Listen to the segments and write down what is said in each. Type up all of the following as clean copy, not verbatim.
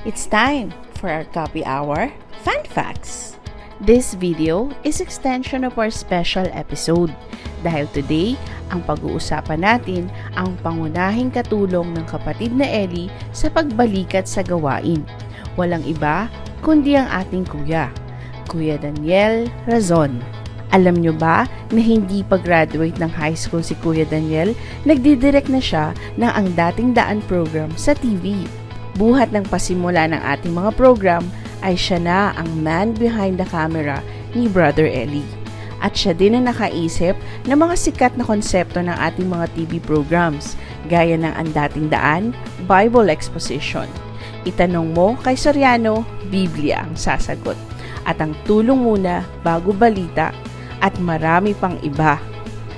It's time for our Copy Hour Fun Facts. This video is extension of our special episode dahil today, ang pag-uusapan natin ang pangunahing katulong ng kapatid na Ellie sa pagbalikat sa gawain. Walang iba kundi ang ating kuya, Kuya Daniel Razon. Alam nyo ba na hindi pa-graduate ng high school si Kuya Daniel, nagdidirect na siya ng Ang Dating Daan program sa TV. Buhat ng pasimula ng ating mga program ay siya na ang man behind the camera ni Brother Ellie. At siya din ang nakaisip ng mga sikat na konsepto ng ating mga TV programs, gaya ng Ang Dating Daan, Bible Exposition. Itanong mo kay Soriano, Biblia ang sasagot. At ang tulong muna bago balita at marami pang iba.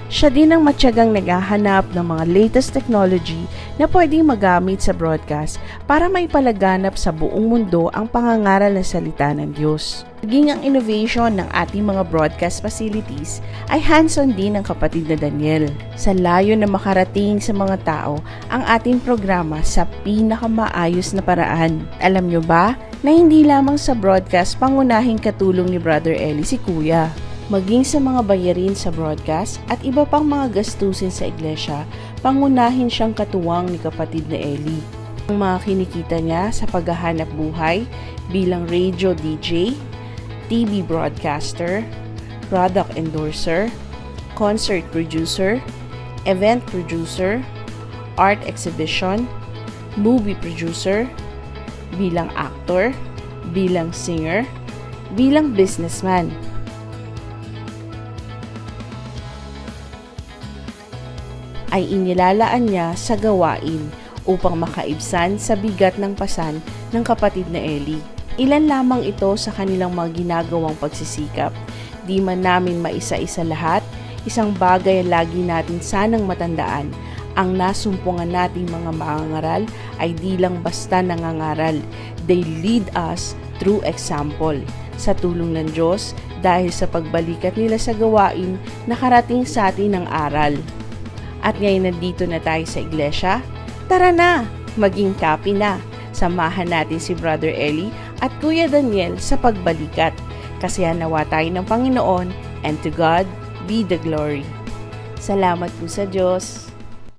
Siya din ang matyagang naghahanap ng mga latest technology na pwedeng magamit sa broadcast para maipalaganap sa buong mundo ang pangangaral na salita ng Diyos. Naging ang innovation ng ating mga broadcast facilities ay hands-on din ng kapatid na Daniel sa layo na makarating sa mga tao ang ating programa sa pinakamaayos na paraan. Alam nyo ba na hindi lamang sa broadcast pangunahing katulong ni Brother Ellie si Kuya, maging sa mga bayarin sa broadcast at iba pang mga gastusin sa iglesia, pangunahin siyang katuwang ni kapatid na Ellie. Ang mga kinikita niya sa paghahanap buhay bilang radio DJ, TV broadcaster, product endorser, concert producer, event producer, art exhibition, movie producer, bilang actor, bilang singer, bilang businessman. Ay inilalaan niya sa gawain upang makaibsan sa bigat ng pasan ng kapatid na Ellie. Ilan lamang ito sa kanilang mga ginagawang pagsisikap. Di man namin maisa-isa lahat, isang bagay ang lagi natin sanang matandaan. Ang nasumpungan nating mga mangangaral ay di lang basta nangangaral. They lead us through example. Sa tulong ng Diyos, dahil sa pagbalikat nila sa gawain, nakarating sa atin ang aral. At ngayon nandito na tayo sa iglesia, tara na, maging copy na. Samahan natin si Brother Ellie at Kuya Daniel sa pagbalikat. Kasihan nawa tayo ng Panginoon, and to God be the glory. Salamat po sa Diyos.